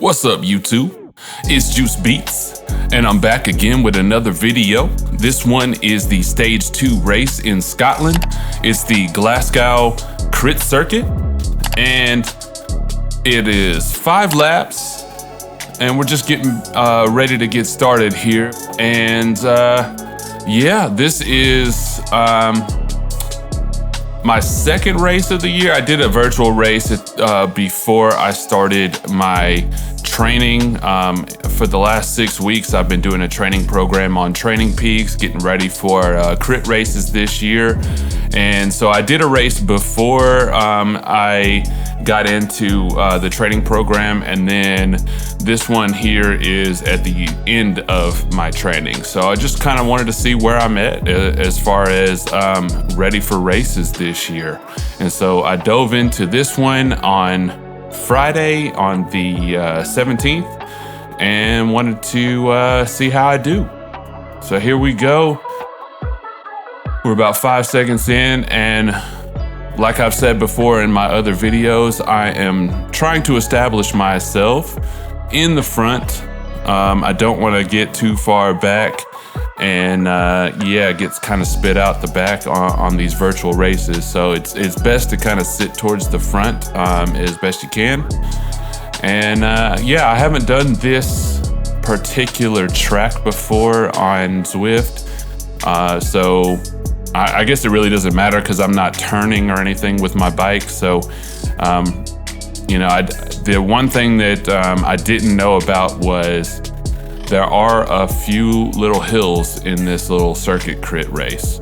What's up, YouTube? It's Juice Beats, and I'm back again with another video. This one is the Stage 2 race in Scotland. It's the Glasgow Crit Circuit, and it is 5 laps, and we're just getting ready to get started here. And yeah, this is my second race of the year. I did a virtual race before I started my training. For the last 6 weeks, I've been doing a training program on Training Peaks, getting ready for crit races this year. And so I did a race before I got into the training program, and then this one here is at the end of my training. So I just kind of wanted to see where I'm at as far as ready for races this year. And so I dove into this one on Friday on the 17th and wanted to see how I do. So here we go. We're about 5 seconds in, and like I've said before in my other videos, I am trying to establish myself in the front. I don't want to get too far back and it gets kind of spit out the back on these virtual races. So it's best to kind of sit towards the front as best you can. And I haven't done this particular track before on Zwift. So I guess it really doesn't matter because I'm not turning or anything with my bike. So, the one thing that I didn't know about was there are a few little hills in this little circuit crit race.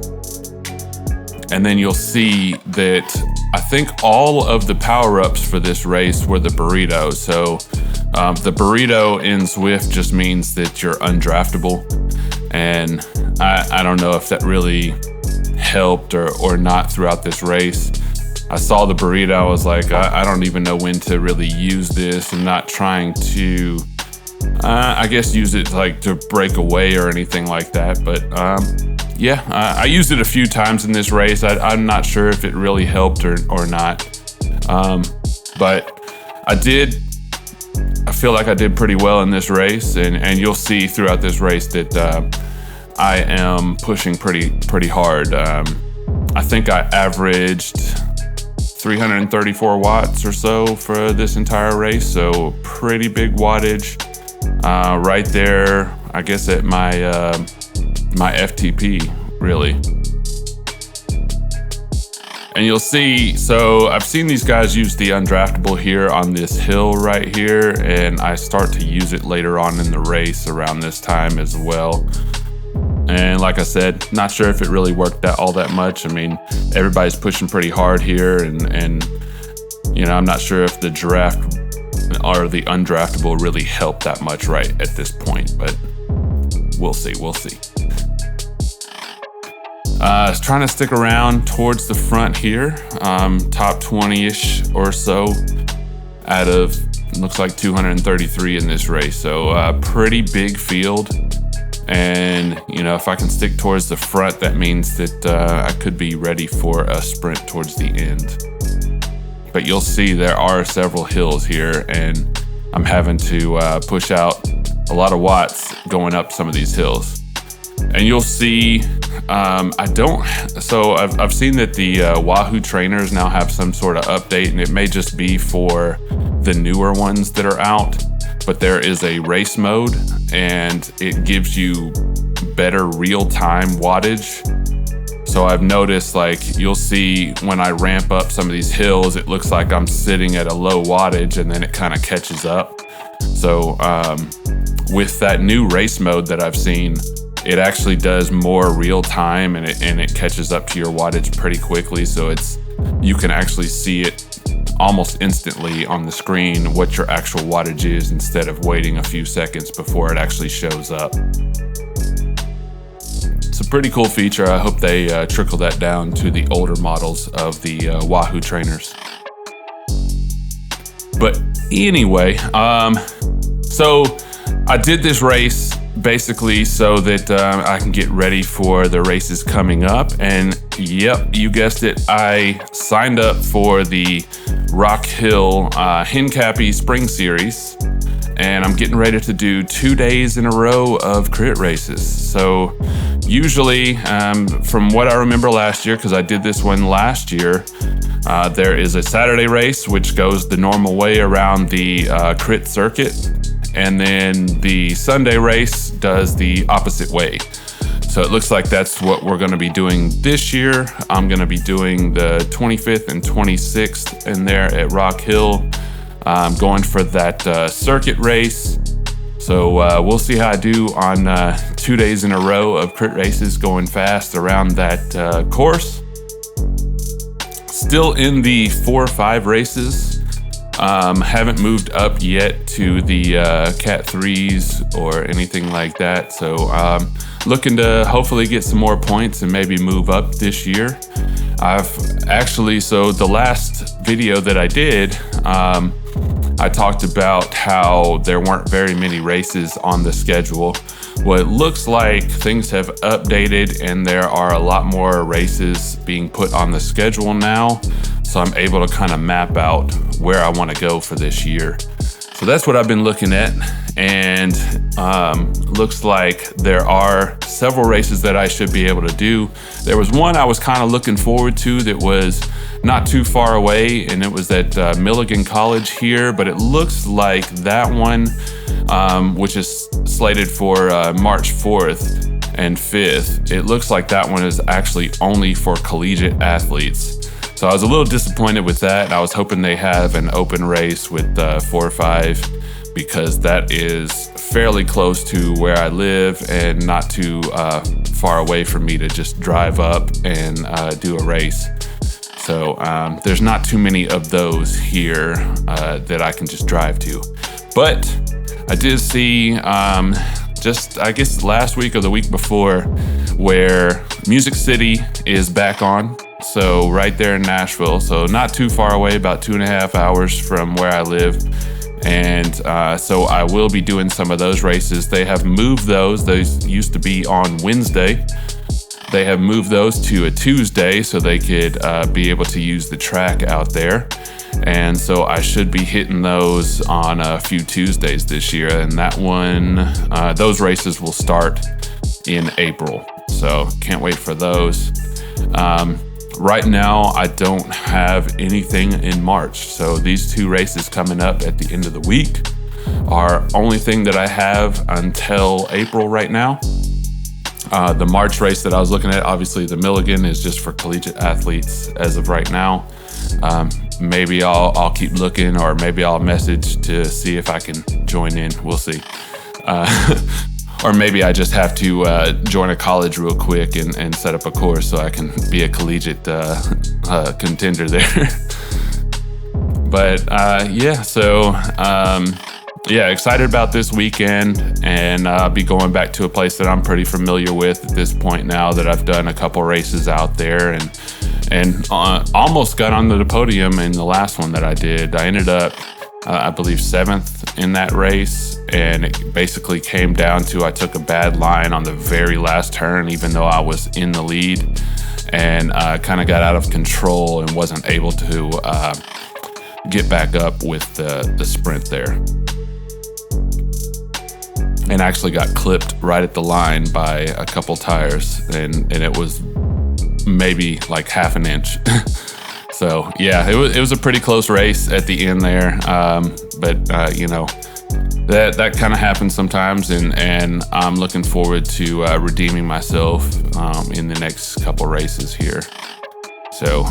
And then you'll see that I think all of the power-ups for this race were the burrito. So the burrito in Zwift just means that you're undraftable. And I don't know if that really helped or not throughout this race. I saw the burrito, I was like, I don't even know when to really use this. I'm not trying to, I guess, use it like to break away or anything like that. But I used it a few times in this race. I'm not sure if it really helped or not. But I feel like I did pretty well in this race. And you'll see throughout this race that I am pushing pretty hard. I think I averaged 334 watts or so for this entire race, so pretty big wattage right there, I guess, at my my FTP, really. And you'll see, so I've seen these guys use the undraftable here on this hill right here, and I start to use it later on in the race around this time as well. And like I said, not sure if it really worked all that much. I mean, everybody's pushing pretty hard here, and I'm not sure if the draft or the undraftable really helped that much right at this point, but we'll see. I was trying to stick around towards the front here, top 20-ish or so out of, looks like 233 in this race. So pretty big field. And, if I can stick towards the front, that means that I could be ready for a sprint towards the end. But you'll see there are several hills here, and I'm having to push out a lot of watts going up some of these hills. And you'll see, I've seen that the Wahoo trainers now have some sort of update, and it may just be for the newer ones that are out. But there is a race mode, and it gives you better real-time wattage. So I've noticed, like, you'll see when I ramp up some of these hills, it looks like I'm sitting at a low wattage, and then it kind of catches up. So with that new race mode that I've seen, it actually does more real time, and it catches up to your wattage pretty quickly. So you can actually see it almost instantly on the screen what your actual wattage is, instead of waiting a few seconds before it actually shows up. It's a pretty cool feature. I hope they trickle that down to the older models of the Wahoo trainers. But anyway, so I did this race basically so that I can get ready for the races coming up. And yep, you guessed it, I signed up for the Rock Hill Hencappy Spring Series. and I'm getting ready to do 2 days in a row of crit races. So usually, from what I remember last year, because I did this one last year, there is a Saturday race, which goes the normal way around the crit circuit. And then the Sunday race does the opposite way. So it looks like that's what we're going to be doing this year. I'm going to be doing the 25th and 26th in there at Rock Hill. I'm going for that circuit race. So we'll see how I do on 2 days in a row of crit races going fast around that course. Still in the 4 or 5 races. Haven't moved up yet to the Cat 3s or anything like that. So looking to hopefully get some more points and maybe move up this year. So the last video that I did, I talked about how there weren't very many races on the schedule. Well, it looks like things have updated and there are a lot more races being put on the schedule now. So I'm able to kind of map out where I want to go for this year. So that's what I've been looking at. And looks like there are several races that I should be able to do. There was one I was kind of looking forward to that was not too far away, and it was at Milligan College here, but it looks like that one, which is slated for March 4th and 5th, it looks like that one is actually only for collegiate athletes. So I was a little disappointed with that, and I was hoping they have an open race with 4 or 5, because that is fairly close to where I live and not too far away for me to just drive up and do a race. So there's not too many of those here that I can just drive to. But I did see just, I guess, last week or the week before, where Music City is back on. So right there in Nashville, so not too far away, about 2.5 hours from where I live. And so I will be doing some of those races. They have moved those. Those used to be on Wednesday. They have moved those to a Tuesday so they could be able to use the track out there. And so I should be hitting those on a few Tuesdays this year. And that one, those races will start in April. So can't wait for those. Right now, I don't have anything in March. So these 2 races coming up at the end of the week are only thing that I have until April right now. The March race that I was looking at, obviously the Milligan, is just for collegiate athletes as of right now. Maybe I'll keep looking, or maybe I'll message to see if I can join in. We'll see. Or maybe I just have to join a college real quick and set up a course so I can be a collegiate contender there. But excited about this weekend, and I'll be going back to a place that I'm pretty familiar with at this point now that I've done a couple races out there, and almost got onto the podium in the last one that I did. I ended up, I believe, 7th in that race, and it basically came down to I took a bad line on the very last turn, even though I was in the lead, and kind of got out of control and wasn't able to get back up with the sprint there. And actually got clipped right at the line by a couple tires, and it was maybe like half an inch. So yeah, it was a pretty close race at the end there. But that kind of happens sometimes, and I'm looking forward to redeeming myself in the next couple races here. So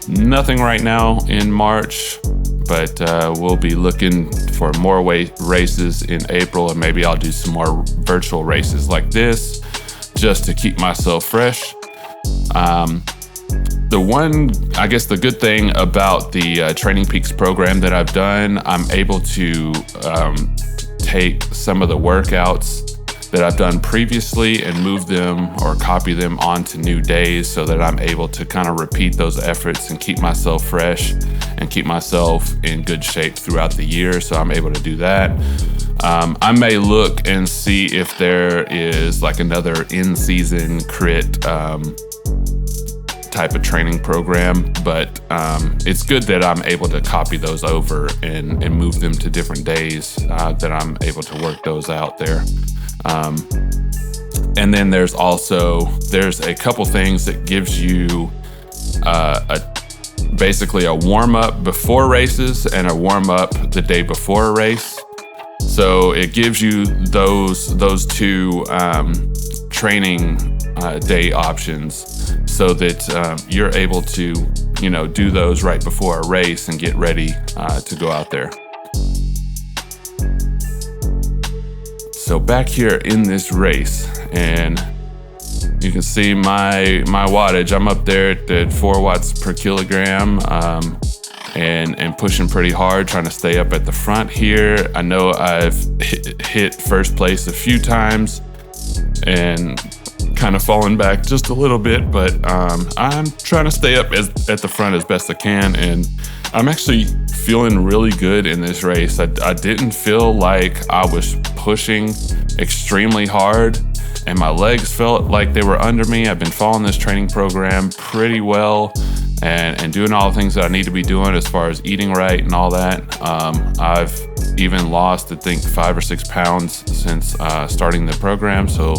nothing right now in March, but we'll be looking for more races in April, and maybe I'll do some more virtual races like this just to keep myself fresh. The good thing about the Training Peaks program that I've done, I'm able to take some of the workouts that I've done previously and move them or copy them onto new days, so that I'm able to kind of repeat those efforts and keep myself fresh and keep myself in good shape throughout the year. So I'm able to do that. I may look and see if there is like another in-season crit type of training program, but it's good that I'm able to copy those over and move them to different days that I'm able to work those out there. And then there's a couple things that gives you basically a warm-up before races and a warm-up the day before a race. So it gives you those two training day options so that you're able to, do those right before a race and get ready to go out there. So back here in this race, and you can see my wattage. I'm up there at 4 watts per kilogram, and pushing pretty hard, trying to stay up at the front here. I know I've hit first place a few times and kind of fallen back just a little bit, but I'm trying to stay up at the front as best I can, and I'm actually feeling really good in this race. I didn't feel like I was pushing extremely hard, and my legs felt like they were under me. I've been following this training program pretty well and doing all the things that I need to be doing as far as eating right and all that. I've even lost, I think, 5 or 6 pounds since starting the program, so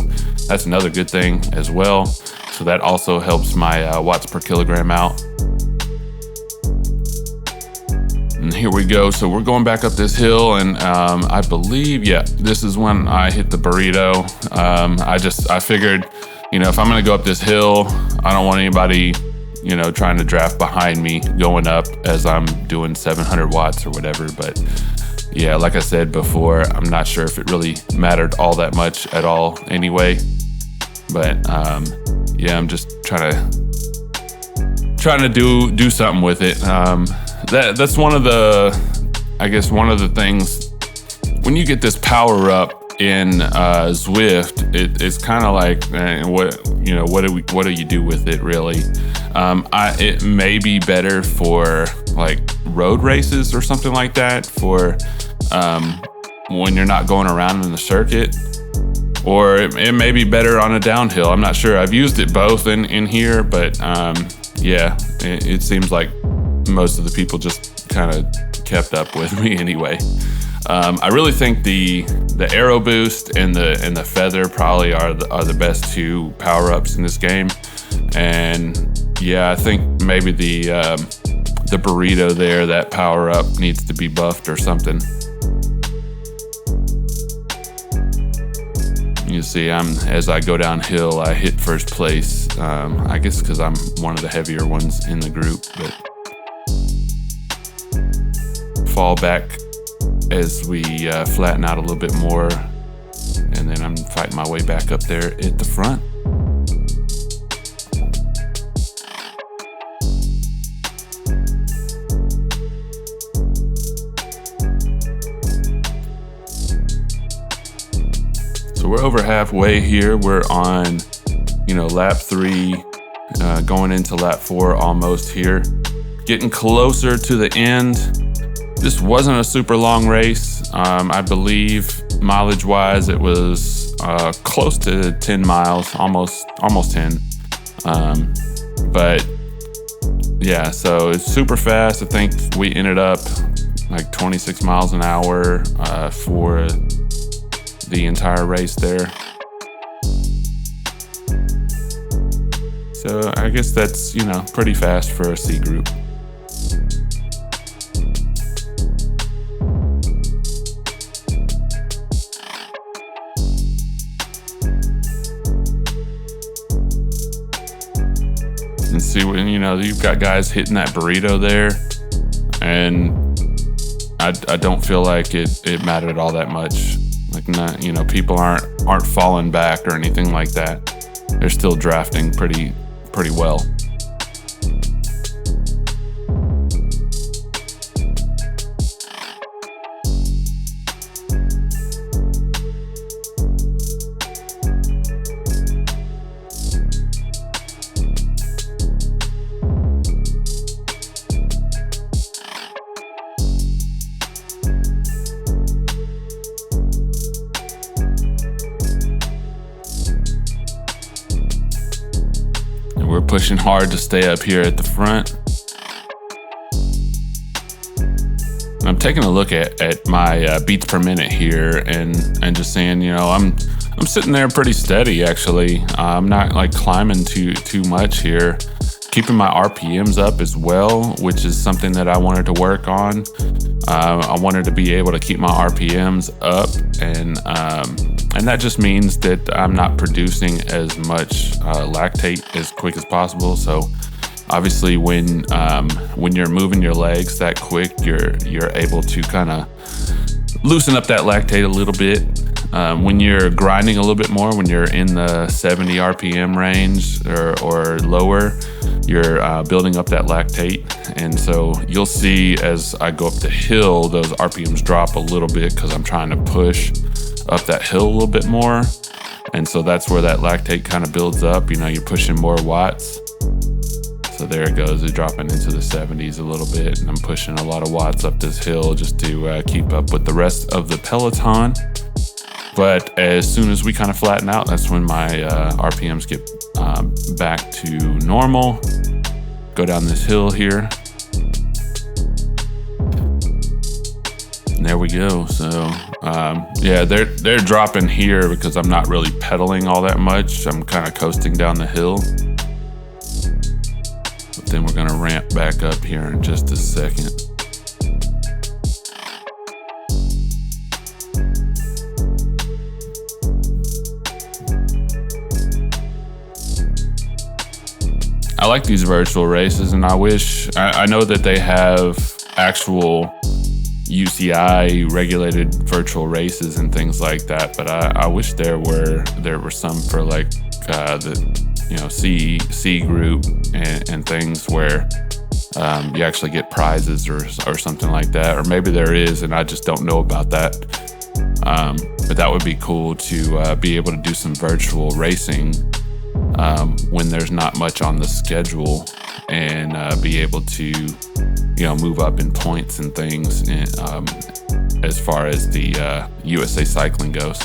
that's another good thing as well. So that also helps my watts per kilogram out. And here we go. So we're going back up this hill, and I believe, this is when I hit the burrito. I figured, if I'm gonna go up this hill, I don't want anybody, trying to draft behind me going up as I'm doing 700 watts or whatever. But yeah, like I said before, I'm not sure if it really mattered all that much at all anyway. But I'm just trying to do something with it. That's one of the things when you get this power up in Zwift, it's kind of like what do you do with it really? It may be better for like road races or something like that, for when you're not going around in the circuit, or it may be better on a downhill. I'm not sure. I've used it both in here, but it seems like most of the people just kind of kept up with me anyway. I really think the Aero Boost and the Feather probably are the best two power-ups in this game. And yeah, I think maybe the burrito there, that power-up needs to be buffed or something. You see, as I go downhill, I hit first place. I guess because I'm one of the heavier ones in the group, but fall back as we flatten out a little bit more, and then I'm fighting my way back up there at the front. So we're over halfway here. We're on, lap 3, going into lap 4 almost here. Getting closer to the end. This wasn't a super long race. I believe mileage-wise, it was close to 10 miles, almost 10. But yeah, so it's super fast. I think we ended up like 26 miles an hour for the entire race there. So I guess that's, pretty fast for a C group. And see when, you've got guys hitting that burrito there, and I don't feel like it mattered all that much. Like, not, people aren't falling back or anything like that. They're still drafting pretty well. pushing hard to stay up here at the front. I'm taking a look at my beats per minute here and just saying, I'm sitting there pretty steady actually. I'm not like climbing too much here. Keeping my RPMs up as well, which is something that I wanted to work on. I wanted to be able to keep my RPMs up, and that just means that I'm not producing as much lactate as quick as possible. So obviously when you're moving your legs that quick, you're able to kind of loosen up that lactate a little bit. When you're grinding a little bit more, when you're in the 70 RPM range or lower, you're building up that lactate. And so you'll see as I go up the hill, those RPMs drop a little bit because I'm trying to push up that hill a little bit more. And so that's where that lactate kind of builds up. You're pushing more watts. So there it goes, it's dropping into the 70s a little bit, and I'm pushing a lot of watts up this hill just to keep up with the rest of the peloton. But as soon as we kind of flatten out, that's when my RPMs get back to normal. Go down this hill here. And there we go. So yeah, they're dropping here because I'm not really pedaling all that much. I'm kind of coasting down the hill. But then we're gonna ramp back up here in just a second. I like these virtual races, and I know that they have actual UCI regulated virtual races and things like that, but I wish there were some for like the C group and things where you actually get prizes or something like that, or maybe there is and I just don't know about that. But that would be cool to be able to do some virtual racing when there's not much on the schedule, and be able to move up in points and things as far as the USA cycling goes.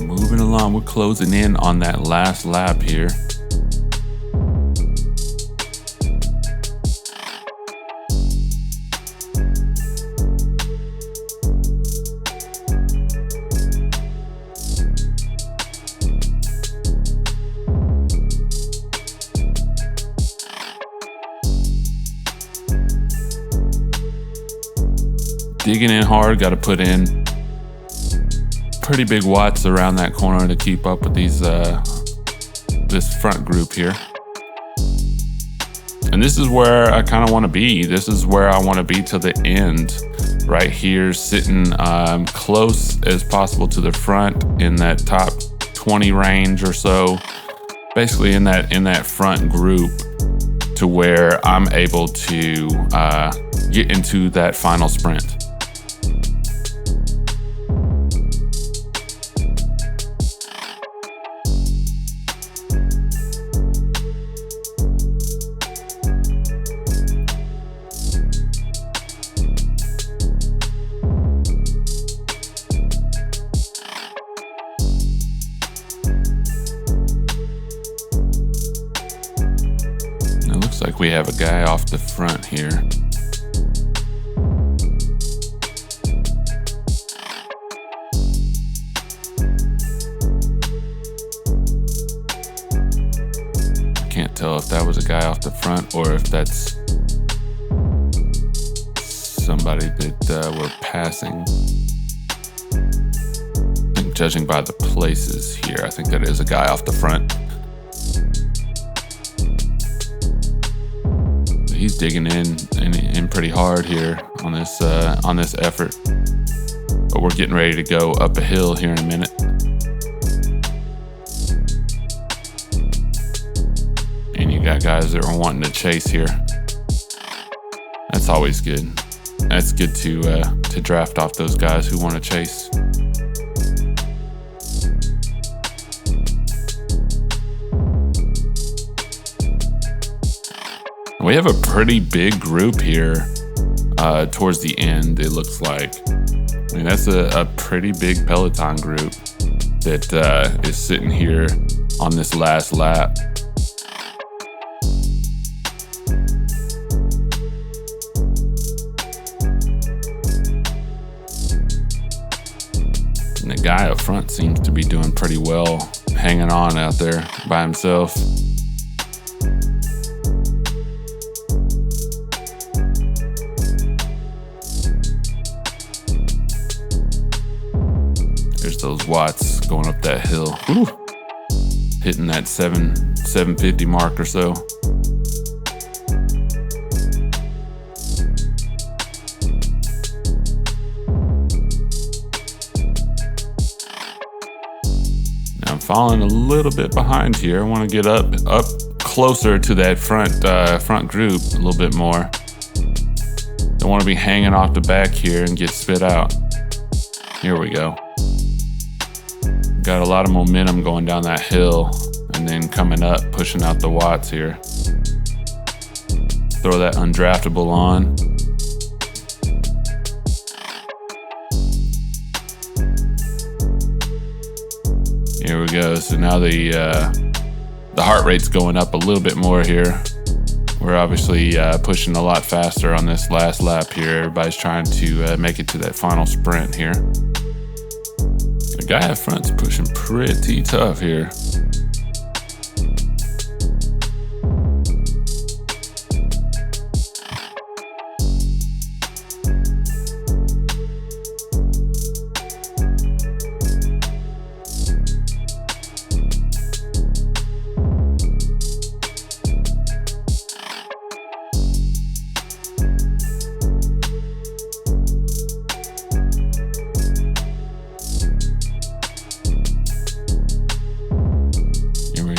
Moving along, we're closing in on that last lap here. Digging in hard, got to put in pretty big watts around that corner to keep up with these this front group here. And this is where I kind of want to be. This is where I want to be to the end, right here, sitting close as possible to the front in that top 20 range or so, basically in that front group, to where I'm able to get into that final sprint. Like we have a guy off the front here. I can't tell if that was a guy off the front or if that's somebody that we're passing. I think judging by the places here, I think that is a guy off the front. He's digging in pretty hard here on this effort, but we're getting ready to go up a hill here in a minute. And you got guys that are wanting to chase here. That's always good. That's good to draft off those guys who want to chase. We have a pretty big group here towards the end, it looks like. I mean, that's a pretty big Peloton group that is sitting here on this last lap. And the guy up front seems to be doing pretty well, hanging on out there by himself. There's those watts going up that hill. Woo. Hitting that 750 mark or so. Now I'm falling a little bit behind here. I want to get up closer to that front group a little bit more. Don't want to be hanging off the back here and get spit out. Here we go. Got a lot of momentum going down that hill and then coming up, pushing out the watts here. Throw that undraftable on. Here we go. So now the heart rate's going up a little bit more here. We're obviously pushing a lot faster on this last lap here. Everybody's trying to make it to that final sprint here. The guy up front's pushing pretty tough here.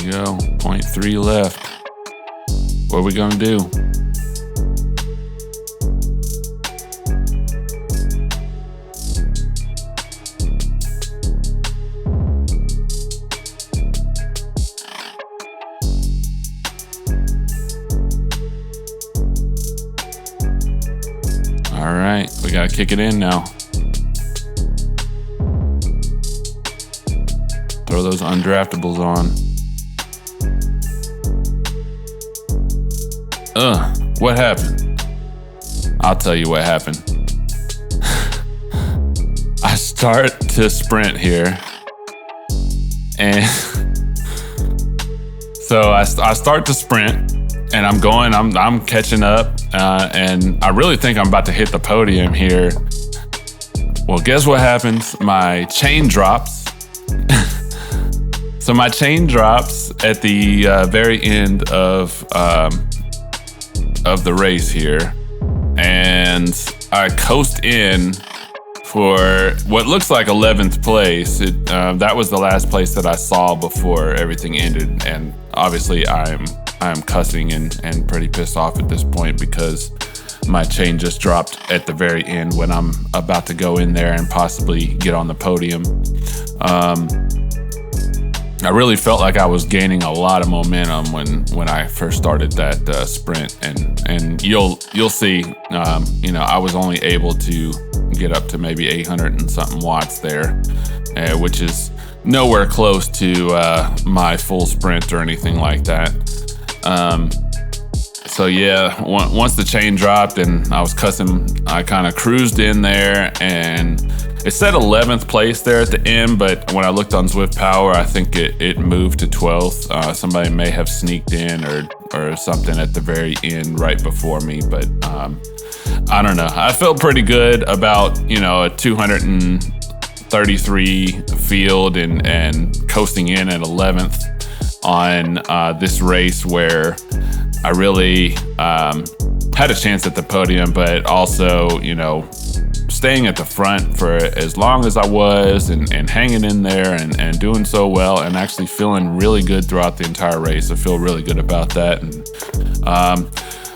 Go. 0.3 left. What are we gonna do? All right, we gotta kick it in now. Throw those undraftables on. What happened? I'll tell you what happened. I start to sprint here, and so I start to sprint, and I'm catching up, and I really think I'm about to hit the podium here. Well, guess what happens? My chain drops. So my chain drops at the very end of the race here, and I coast in for what looks like 11th place. That was the last place that I saw before everything ended, and obviously I'm cussing and pretty pissed off at this point because my chain just dropped at the very end when I'm about to go in there and possibly get on the podium. I really felt like I was gaining a lot of momentum when I first started that sprint, and you'll see. I was only able to get up to maybe 800 and something watts there, which is nowhere close to my full sprint or anything like that. So yeah, once the chain dropped and I was cussing, I kind of cruised in there, and it said 11th place there at the end, but when I looked on Zwift Power, I think it moved to 12th. Somebody may have sneaked in or something at the very end right before me, but I don't know. I felt pretty good about, a 233 field and coasting in at 11th on this race where I really had a chance at the podium, but also, staying at the front for as long as I was and hanging in there and doing so well and actually feeling really good throughout the entire race. I feel really good about that. And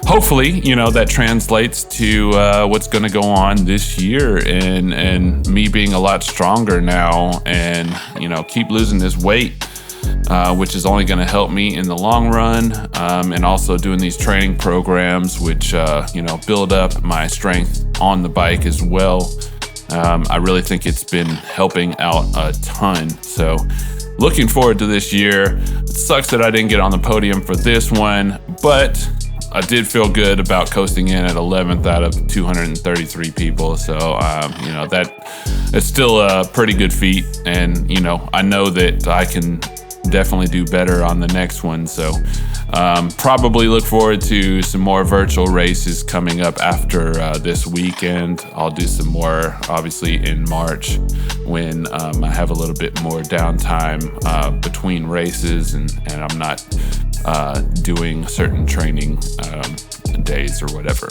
hopefully, that translates to what's going to go on this year and me being a lot stronger now and, keep losing this weight which is only going to help me in the long run, and also doing these training programs, which build up my strength on the bike as well. I really think it's been helping out a ton. So looking forward to this year. It sucks that I didn't get on the podium for this one, but I did feel good about coasting in at 11th out of 233 people. So, that it's still a pretty good feat. And, I know that I can definitely do better on the next one. So probably look forward to some more virtual races coming up after this weekend. I'll do some more obviously in March when I have a little bit more downtime between races and I'm not doing certain training days or whatever.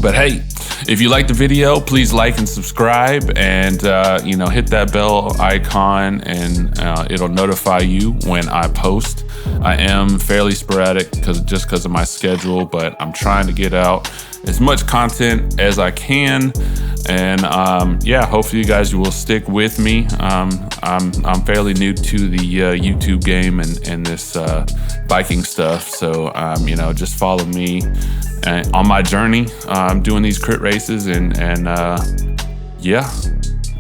But hey, if you like the video, please like and subscribe, and hit that bell icon, and it'll notify you when I post. I am fairly sporadic because of my schedule, but I'm trying to get out as much content as I can. And hopefully you guys will stick with me. I'm fairly new to the YouTube game and this biking stuff, so just follow me on my journey doing these crit races, and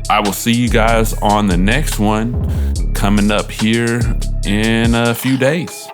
I will see you guys on the next one coming up here in a few days.